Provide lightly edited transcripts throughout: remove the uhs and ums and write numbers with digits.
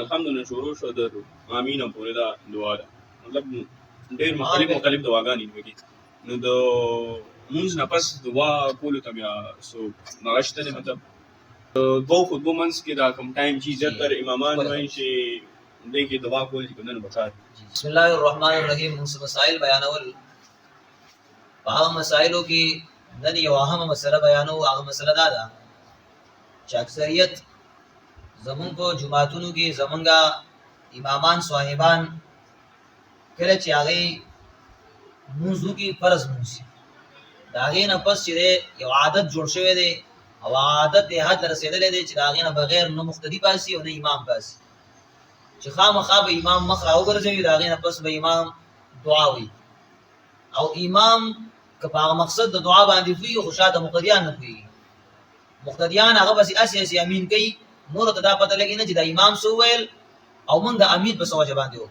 الحمدلله شروع شو در امین پورې دا دعا ده مطلب ډېر مختلف دعاګانې وکړي نو د مونږ نه پس دعا کولو ته بیا سو نغشته ده مطلب دوه خطبو منځ کې دا کوم ټایم چې زیاتره امامان وایي چې دې کې دعا کول چې کنه بکار بسم الله الرحمن الرحیم موږ مسائل بیانول په هغه مسائلو کې نن یو اهم مسله بیانو هغه مسله دا ده چې اکثریت زمون کو جماعتونو کې زمونږه امامان صاحبان کله چې هغه موضوع کې فرض موسی دا هغه نه پس چې یو عادت جوړ شوی دی او عادت ته حد رسیدلې دی چې دا هغه نه بغیر نو مقتدی پاسي او نه امام پاسي چې خامخا به امام مخ راو ګرځي دا هغه نه پس به امام دعا وي او امام کپاغه مقصد د دعا باندې وي او خوشاله مقتدیان نه وي مقتدیان هغه بس اسی امین کوي نور ته دا پته لګی نه چې دا امام سو ویل او موږ د امین په سوجه باندې وو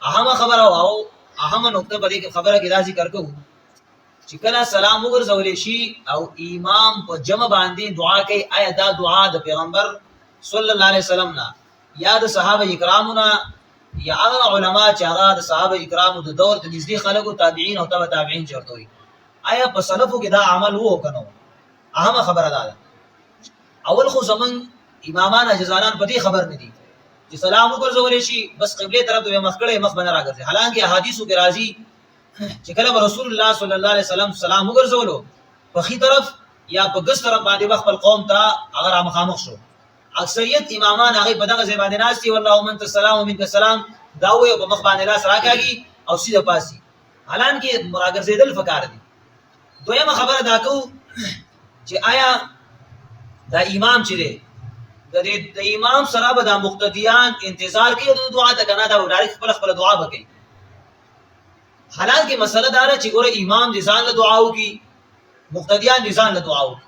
اهم خبره او اهم نقطه په دې خبره کې راځي کړو چې کله سلام وګرځول شي او امام په جمع باندې دعا کوي آیا دا دعا د پیغمبر صلی الله علیه وسلم نه یا د صحابه کرامو نه یا هغه علما چې هغه د صحابه کرامو د دور د نږدې خلکو تابعین او تبع تابعین چرته وي آیا په سلفو کې دا عمل وو کنه اهم خبره ده اول خو زمون امامان اجزالان په دې خبر نه دي چې سلام وګرځول شي بس قبله طرف ته مخ کړي مخ بنه راګرځي حالانکه احادیثو کې راځي چې کله رسول الله صلی الله علیه وسلم سلام وګرځولو په خي طرف یا په ګس طرف باندې خپل قوم ته اگر مخامخ شو اکثریت امامان هغه په دغه ځای باندې ناشتي والله ومنت السلام ومنک السلام دا وې په مخ باندې لاس راکاږي او سیده پاسي حالانکه راګرځیدل فکر دي دویمه خبره دا کو چې آیا دا امام چې دی د امام سره به د مقتدیان انتظار کوي د دعا ته کنه دا ډایرکټ خپل دعا وکړي حالانکه مسله دا ده چې ګوره امام د ځان له دعا وکړي مقتدیان د ځان له دعا وکړي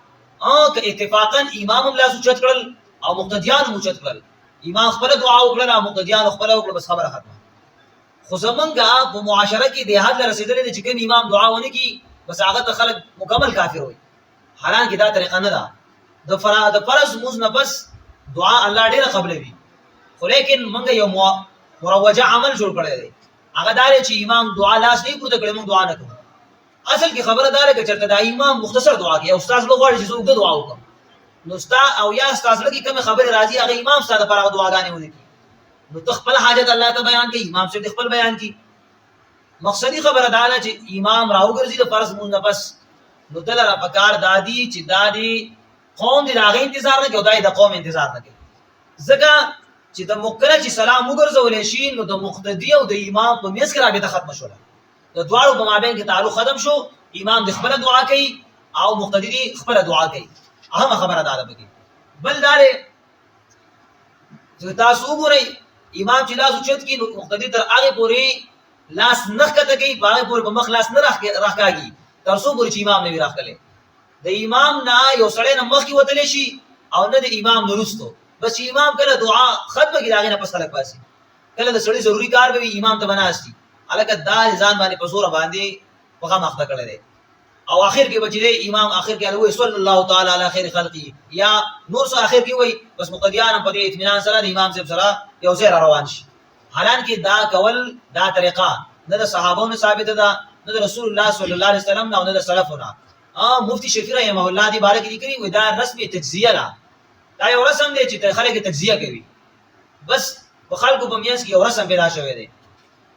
که اتفاقا امام هم لاس اوچت کړل او مقتدیان هم اوچت کړل امام خپل دعا وکړل او مقتدیان خپل وکړل بس خبره ختمه خو زمونږه په معاشره کې د حد رسیدلې چې کوم امام دعا ونه کی بس هغه ته خلک مکمل کافر وي حالانکه دا طریقه نه ده د فرض موږ نه بس دعا الله ډیره قبلوي خو لیکن موږ یو مروجه عمل جوړ کړی دی هغه دا چې امام دعا لاس نه پورته کړي موږ دعا نه کوو اصل کې خبره دا ده چې چرته دا امام مختصر دعا کوي او استاد لو غواړي چې څوک دعا وکړي نو استاد او یا استاد لکه کوم خبره راځي هغه امام ستاسو لپاره دعاګانې ونی نو تخپل حاجت الله ته بیان کوي امام څخه خپل بیان کوي مقصدی خبره دا ده چې امام راوګرځي د فرض مونږ نه بس نو دلته پکار دادی چې دادی قوم دې هغه انتظار نه کوي د قوم انتظار نه کوي ځکه چې د مقره چې سلام وګرځول شي نو د مقتدی او د امام په میس کې رابطه ختم شوه د دواړو په مابین کې تعلق ختم شو امام د خپل دعا کوي او مقتدی خپل دعا کوي اهم خبره دا ده بګي بل دار چې تاسو وګورئ امام چې لاس اوچت کی نو مقتدی تر هغه پوري لاس نخ کته کوي هغه پوري په مخ لاس نه راکاږي تر څو پوري چې امام نه راخلي د امام نه یو سړی نه مخ کې وتلی شي او نه د امام نورستو بس امام کله دعا ختمه کې داغه نه پس خلک پاسي کله د سړی ضروری کار به امام ته بناستي الکه دا ځان باندې پسوره باندې وغه مخته کړل دي او اخر کې بچی امام اخر کې وایي صلی الله تعالی علی خیر خلقی یا نور سره اخر کې وایي بس مقتدیان په دې اطمینان سره د امام سره یو ځای روان شي حالانکه دا کول دا طریقه نه د صحابو نه ثابت ده نه د رسول الله صلی الله علیه وسلم نه د سلفونو مفتی شفیع رحمه الله دی بارک لیکلی وای دا رسمي تجزیه ده دا یو رسم دی چې خلک تجزیه کوي بس په خلکو په میاس کې یو رسم پیدا شوی دی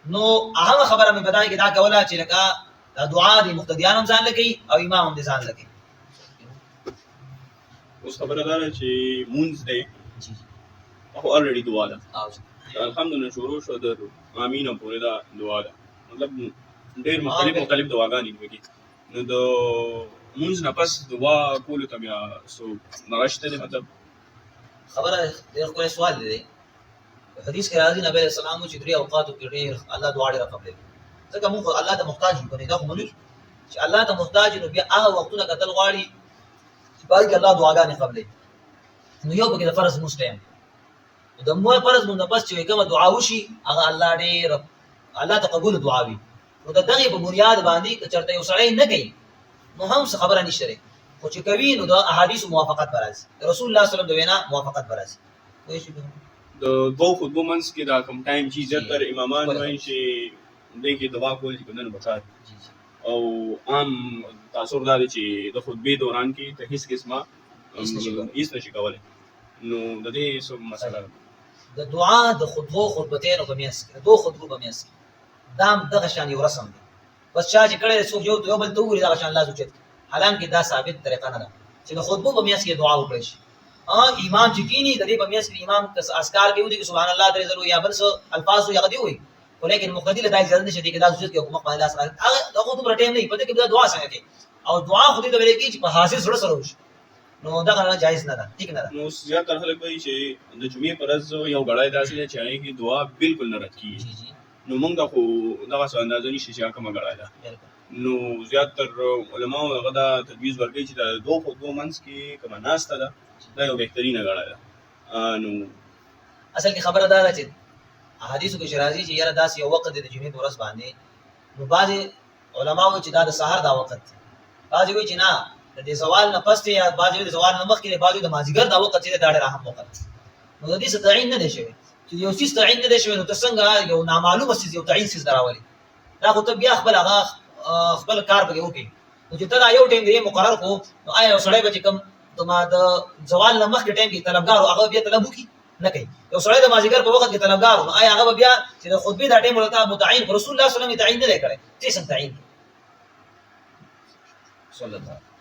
نو اهم خبره مې بدای کې دا کوله چې لکه دا دعا دی مقتدیان هم ځان لګي او امام هم ځان لګي اوس خبره دا چې مونږ دی او الریډي دعا ده الحمدلله شروع شو در امین پورې دا دعا ده مطلب ډېر مختلف دعاګانې وکړي نو د مونږ نه پس دعا کولو ته بیا سو نغشته دي مطلب خبره ډېر کوی سوال دی حدیث کې راځي نبی رسول الله چې درې اوقاتو کې ډېر الله دعا ډېر قبلوي ځکه موږ الله ته محتاج یو کنه دا خو مونږ چې الله ته محتاج نو بیا هغه وختونه کتل غواړي چې باید الله دعاګانې قبلوي نو یو پکې د فرض مستیم د مو فرض مونږ پس چې کومه دعا وشي هغه الله ډېر الله ته قبول دعا وي نو د دغه په بنیاد باندې چرته یو سړی نه کوي نو هم څه خبره نشته خو چې کوي نو د احادیث موافقت برازي رسول الله صلی الله علیه وسلم د وینا موافقت برازي وایي شي د دوه خطبو منځ کې دا کوم ټایم چې زیاتره امامان وایي چې دې کې دعا کول چې کوم نه پکار او عام تاثر دا دی چې د خطبې دوران کې ته هیڅ قسمه هیڅ نشي کولی نو د دې څه مسله ده د دعا د خطبتين په میاس کې دوه خطبو په میاس کې دام دغه شان یو رسم دی بس چا چې کړي څوک یو بل ته وګوري دغه شان الله سوچت حالانکه دا ثابت طریقه نه ده چې د خطبو په میاس کې دعا وکړي شي امام چې کینی د دې په میاس کې امام کس اسکار کې ودی سبحان الله درې زرو یا بل څه الفاظ یو غدي وي ولیکن مقتدی له دای ځل نشي دي کې دا سوچت کې حکومت باندې لاس راځي هغه دغه خطبه ټیم نه پته کې دا دعا څنګه کوي او دعا خو دې ته ویل کې چې په حاصل سره سره وشي نو دا نه جایز نه ده ٹھیک نه ده نو زیاتره خلک وایي چې د جمعې پر ورځ یو غړای داسې دی چې هغې کې دعا بالکل نه رد کېږي جی جی نو موږ ته خو دغه څه اندازه نشي چې کومه غړای ده نو زیاتر علماو هغه دا تجویز ورکوي چې د دوه خطبو منځ کې کومه ناسته ده دا یو بهترینه غړای ده نو اصل کې خبره دا ده چې احادیثو کې شرازي چې یاره داس یو وخت د جمعې په ورځ باندې نو بعض علماو چې دا د سحر دا وخت بعض وایي چې نه د دې سوال نه پسته یا بعض د سوال نه مخکې بعض د مازیګر دا وخت چې دا ډېر اهم وخت نو د دې څه تعین نه دی شوی چې یو څه تعین نه دی شوی نو څنګه یو نامعلومه څه یو تعین څه دراولي دا خو ته بیا خپل هغه خپل کار به وکړي نو چې ته دا یو ټیم دی مقرر کو نو آیا یو سړی به چې کوم تما د زوال نه مخکې ټیم کې طلبګار هغه بیا طلب وکړي نه کوي یو سړی د مازیګر په وخت کې طلبګار نو آیا هغه بیا چې د خطبه دا ټیم ورته متعین رسول الله صلی الله علیه وسلم تعین نه کړي څه تعین صلی الله